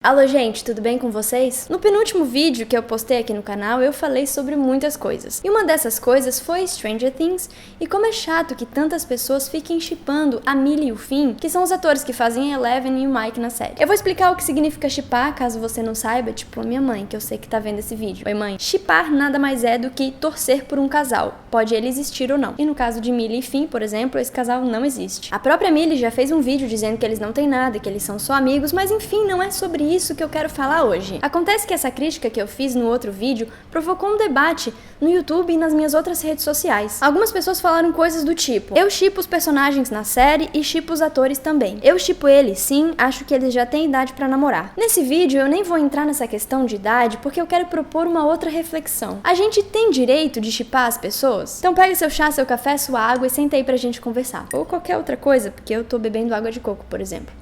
Alô gente, tudo bem com vocês? No penúltimo vídeo que eu postei aqui no canal, eu falei sobre muitas coisas. E uma dessas coisas foi Stranger Things, e como é chato que tantas pessoas fiquem shippando a Millie e o Finn, que são os atores que fazem a Eleven e o Mike na série. Eu vou explicar o que significa shippar, caso você não saiba, tipo a minha mãe, que eu sei que tá vendo esse vídeo. Oi mãe. Shippar nada mais é do que torcer por um casal, pode ele existir ou não. E no caso de Millie e Finn, por exemplo, esse casal não existe. A própria Millie já fez um vídeo dizendo que eles não têm nada, que eles são só amigos, mas enfim, não é sobre isso que eu quero falar hoje. Acontece que essa crítica que eu fiz no outro vídeo provocou um debate no YouTube e nas minhas outras redes sociais. Algumas pessoas falaram coisas do tipo: eu shippo os personagens na série e shippo os atores também. Eu shippo eles, sim, acho que eles já têm idade pra namorar. Nesse vídeo eu nem vou entrar nessa questão de idade porque eu quero propor uma outra reflexão. A gente tem direito de shippar as pessoas? Então pega seu chá, seu café, sua água e senta aí pra gente conversar. Ou qualquer outra coisa, porque eu tô bebendo água de coco, por exemplo.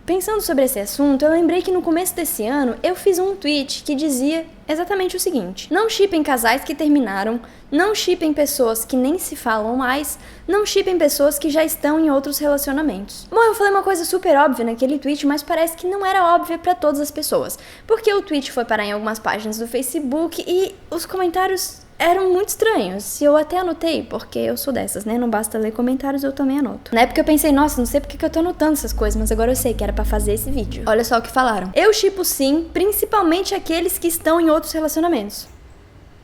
Pensando sobre esse assunto, eu lembrei que no começo desse ano eu fiz um tweet que dizia exatamente o seguinte: não shippem casais que terminaram, não shippem pessoas que nem se falam mais, não shippem pessoas que já estão em outros relacionamentos. Bom, eu falei uma coisa super óbvia naquele tweet, mas parece que não era óbvia pra todas as pessoas, porque o tweet foi parar em algumas páginas do Facebook e os comentários eram muito estranhos. Eu até anotei, porque eu sou dessas, né? Não basta ler comentários, eu também anoto. Na época eu pensei, nossa, não sei porque que eu tô anotando essas coisas, mas agora eu sei que era pra fazer esse vídeo. Olha só o que falaram. Eu shippo sim, principalmente aqueles que estão em outros relacionamentos.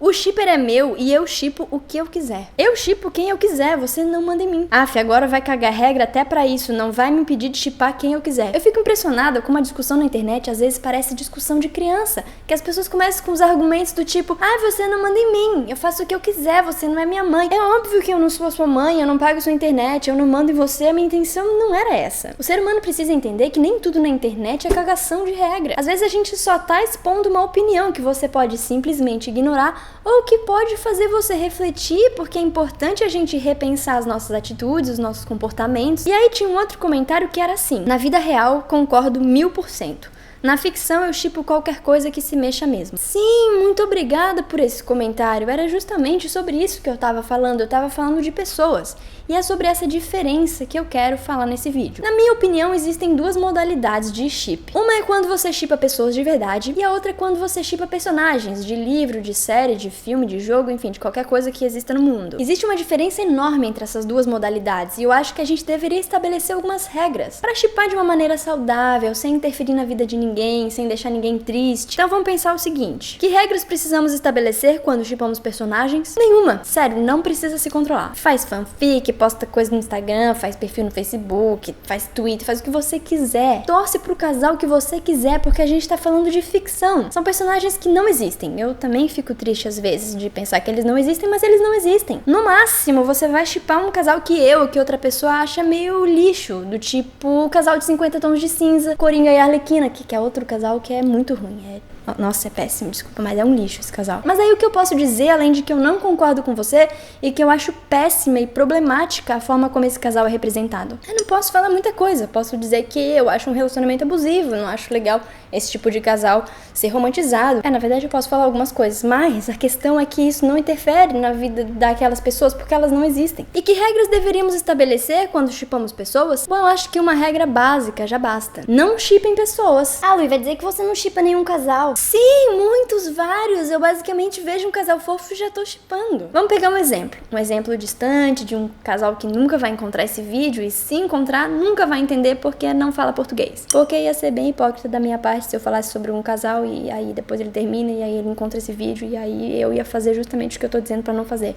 O shipper é meu e eu shippo o que eu quiser. Eu shippo quem eu quiser, você não manda em mim. Aff, agora vai cagar regra até pra isso, não vai me impedir de shippar quem eu quiser. Eu fico impressionada como a discussão na internet às vezes parece discussão de criança, que as pessoas começam com os argumentos do tipo: você não manda em mim, eu faço o que eu quiser, você não é minha mãe. É óbvio que eu não sou a sua mãe, eu não pago sua internet, eu não mando em você, a minha intenção não era essa. O ser humano precisa entender que nem tudo na internet é cagação de regra. Às vezes a gente só tá expondo uma opinião que você pode simplesmente ignorar, ou que pode fazer você refletir, porque é importante a gente repensar as nossas atitudes, os nossos comportamentos. E aí tinha um outro comentário que era assim: na vida real, concordo 1000%. Na ficção, eu shippo qualquer coisa que se mexa mesmo. Sim, muito obrigada por esse comentário. Era justamente sobre isso que eu tava falando. Eu tava falando de pessoas. E é sobre essa diferença que eu quero falar nesse vídeo. Na minha opinião, existem duas modalidades de ship. Uma é quando você shippa pessoas de verdade, e a outra é quando você shippa personagens de livro, de série, de filme, de jogo, enfim, de qualquer coisa que exista no mundo. Existe uma diferença enorme entre essas duas modalidades, e eu acho que a gente deveria estabelecer algumas regras para shippar de uma maneira saudável, sem interferir na vida de ninguém, sem deixar ninguém triste. Então vamos pensar o seguinte: que regras precisamos estabelecer quando shippamos personagens? Nenhuma. Sério, não precisa se controlar. Faz fanfic, posta coisa no Instagram, faz perfil no Facebook, faz Twitter, faz o que você quiser. Torce pro casal que você quiser, porque a gente tá falando de ficção. São personagens que não existem. Eu também fico triste às vezes de pensar que eles não existem, mas eles não existem. No máximo, você vai shippar um casal que outra pessoa acha meio lixo, do tipo o casal de 50 tons de cinza, Coringa e Arlequina, que é outro casal que é muito ruim. Nossa, é péssimo, desculpa, mas é um lixo esse casal. Mas aí o que eu posso dizer, além de que eu não concordo com você e que eu acho péssima e problemática a forma como esse casal é representado? Eu não posso falar muita coisa. Posso dizer que eu acho um relacionamento abusivo, não acho legal esse tipo de casal ser romantizado. Na verdade eu posso falar algumas coisas, mas a questão é que isso não interfere na vida daquelas pessoas porque elas não existem. E que regras deveríamos estabelecer quando shippamos pessoas? Bom, eu acho que uma regra básica já basta: não shippem pessoas. Lui, vai dizer que você não shippa nenhum casal? Sim, muitos, vários. Eu basicamente vejo um casal fofo e já tô shippando. Vamos pegar um exemplo distante de um casal que nunca vai encontrar esse vídeo, e se encontrar nunca vai entender porque não fala português. Porque ia ser bem hipócrita da minha parte se eu falasse sobre um casal e aí depois ele termina e aí ele encontra esse vídeo e aí eu ia fazer justamente o que eu tô dizendo pra não fazer.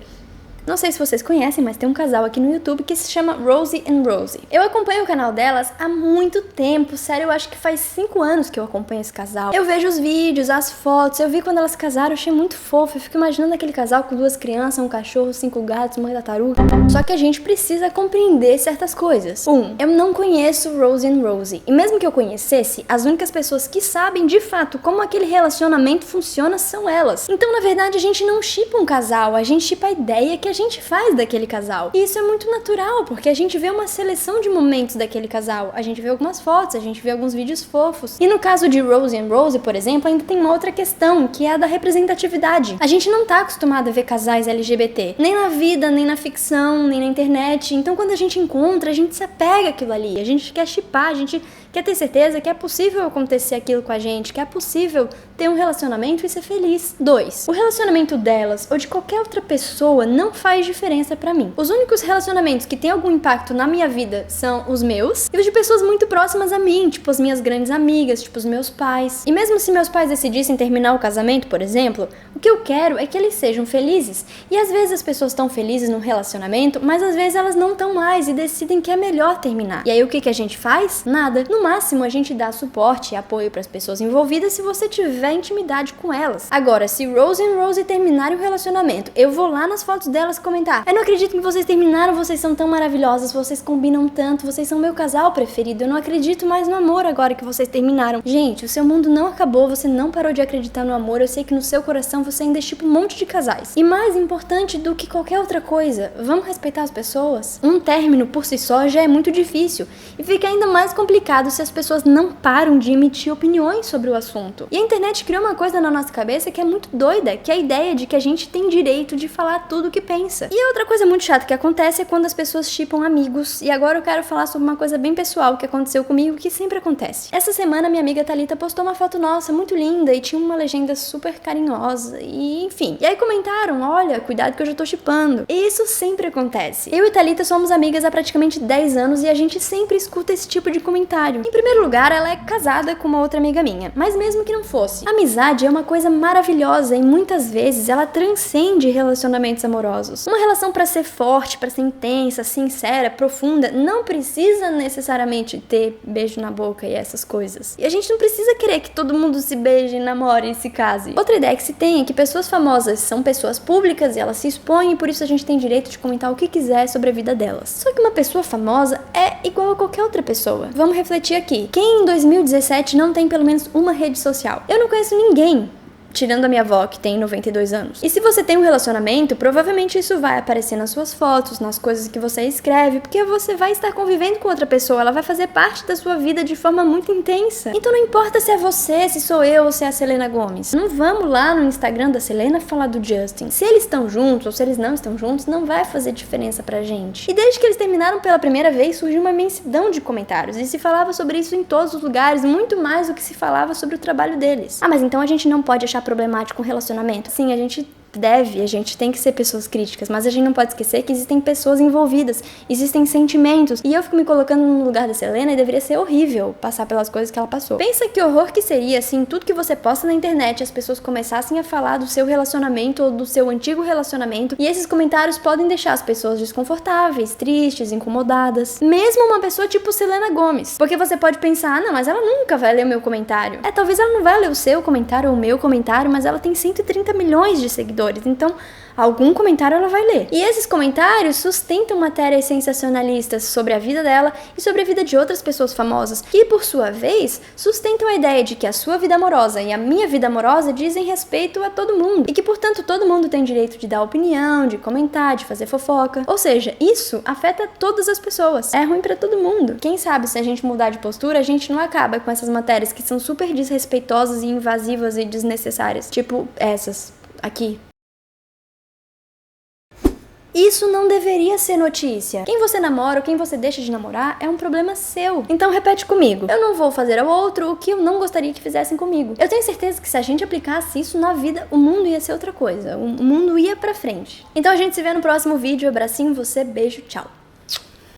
Não sei se vocês conhecem, mas tem um casal aqui no YouTube que se chama Rosie and Rosie. Eu acompanho o canal delas há muito tempo, sério, eu acho que faz 5 anos que eu acompanho esse casal. Eu vejo os vídeos, as fotos, eu vi quando elas se casaram, eu achei muito fofo. Eu fico imaginando aquele casal com 2 crianças, um cachorro, 5 gatos, uma tartaruga. Só que a gente precisa compreender certas coisas. Eu não conheço Rosie and Rosie. E mesmo que eu conhecesse, as únicas pessoas que sabem de fato como aquele relacionamento funciona são elas. Então, na verdade, a gente não shippa um casal, a gente shippa a ideia que a gente faz daquele casal. E isso é muito natural, porque a gente vê uma seleção de momentos daquele casal. A gente vê algumas fotos, a gente vê alguns vídeos fofos. E no caso de Rosie and Rosie, por exemplo, ainda tem uma outra questão, que é a da representatividade. A gente não tá acostumado a ver casais LGBT, nem na vida, nem na ficção, nem na internet. Então quando a gente encontra, a gente se apega àquilo ali. A gente quer shippar, a gente Quer ter certeza que é possível acontecer aquilo com a gente, que é possível ter um relacionamento e ser feliz. 2. O relacionamento delas ou de qualquer outra pessoa não faz diferença pra mim. Os únicos relacionamentos que têm algum impacto na minha vida são os meus e os de pessoas muito próximas a mim, tipo as minhas grandes amigas, tipo os meus pais. E mesmo se meus pais decidissem terminar o casamento, por exemplo, o que eu quero é que eles sejam felizes. E às vezes as pessoas estão felizes num relacionamento, mas às vezes elas não estão mais e decidem que é melhor terminar. E aí o que a gente faz? Nada. No máximo a gente dá suporte e apoio para as pessoas envolvidas se você tiver intimidade com elas. Agora, se Rose e Rose terminarem o relacionamento, eu vou lá nas fotos delas comentar: eu não acredito que vocês terminaram, vocês são tão maravilhosas, vocês combinam tanto, vocês são meu casal preferido, eu não acredito mais no amor agora que vocês terminaram. Gente, o seu mundo não acabou, você não parou de acreditar no amor, eu sei que no seu coração você ainda é tipo um monte de casais. E mais importante do que qualquer outra coisa, vamos respeitar as pessoas? Um término por si só já é muito difícil e fica ainda mais complicado se as pessoas não param de emitir opiniões sobre o assunto. E a internet criou uma coisa na nossa cabeça que é muito doida, que é a ideia de que a gente tem direito de falar tudo o que pensa. E outra coisa muito chata que acontece é quando as pessoas shippam amigos. E agora eu quero falar sobre uma coisa bem pessoal que aconteceu comigo, que sempre acontece. Essa semana minha amiga Thalita postou uma foto nossa muito linda e tinha uma legenda super carinhosa e enfim. E aí comentaram: olha, cuidado que eu já tô shippando. E isso sempre acontece. Eu e Thalita somos amigas há praticamente 10 anos e a gente sempre escuta esse tipo de comentário. Em primeiro lugar, ela é casada com uma outra amiga minha, mas mesmo que não fosse, a amizade é uma coisa maravilhosa e muitas vezes ela transcende relacionamentos amorosos. Uma relação pra ser forte, pra ser intensa, sincera, profunda, não precisa necessariamente ter beijo na boca e essas coisas. E a gente não precisa querer que todo mundo se beije, namore e se case. Outra ideia que se tem é que pessoas famosas são pessoas públicas e elas se expõem e por isso a gente tem direito de comentar o que quiser sobre a vida delas. Só que uma pessoa famosa é igual a qualquer outra pessoa. Vamos refletir aqui. Quem em 2017 não tem pelo menos uma rede social? Eu não conheço ninguém, tirando a minha avó, que tem 92 anos. E se você tem um relacionamento, provavelmente isso vai aparecer nas suas fotos, nas coisas que você escreve, porque você vai estar convivendo com outra pessoa, ela vai fazer parte da sua vida de forma muito intensa. Então não importa se é você, se sou eu ou se é a Selena Gomez. Não vamos lá no Instagram da Selena falar do Justin. Se eles estão juntos ou se eles não estão juntos, não vai fazer diferença pra gente. E desde que eles terminaram pela primeira vez, surgiu uma imensidão de comentários, e se falava sobre isso em todos os lugares, muito mais do que se falava sobre o trabalho deles. Ah, mas então a gente não pode achar problemático um relacionamento? Sim, a gente tem que ser pessoas críticas, mas a gente não pode esquecer que existem pessoas envolvidas, existem sentimentos, e eu fico me colocando no lugar da Selena e deveria ser horrível passar pelas coisas que ela passou. Pensa que horror que seria se em tudo que você posta na internet as pessoas começassem a falar do seu relacionamento ou do seu antigo relacionamento, e esses comentários podem deixar as pessoas desconfortáveis, tristes, incomodadas, mesmo uma pessoa tipo Selena Gomez, porque você pode pensar: não, mas ela nunca vai ler o meu comentário. Talvez ela não vai ler o seu comentário ou o meu comentário, mas ela tem 130 milhões de seguidores. Então, algum comentário ela vai ler. E esses comentários sustentam matérias sensacionalistas sobre a vida dela e sobre a vida de outras pessoas famosas, que, por sua vez, sustentam a ideia de que a sua vida amorosa e a minha vida amorosa dizem respeito a todo mundo, e que, portanto, todo mundo tem direito de dar opinião, de comentar, de fazer fofoca. Ou seja, isso afeta todas as pessoas. É ruim pra todo mundo. Quem sabe, se a gente mudar de postura, a gente não acaba com essas matérias que são super desrespeitosas e invasivas e desnecessárias. Tipo essas aqui. Isso não deveria ser notícia. Quem você namora ou quem você deixa de namorar é um problema seu. Então repete comigo: eu não vou fazer ao outro o que eu não gostaria que fizessem comigo. Eu tenho certeza que se a gente aplicasse isso na vida, o mundo ia ser outra coisa. O mundo ia pra frente. Então a gente se vê no próximo vídeo. Abracinho, você, beijo, tchau.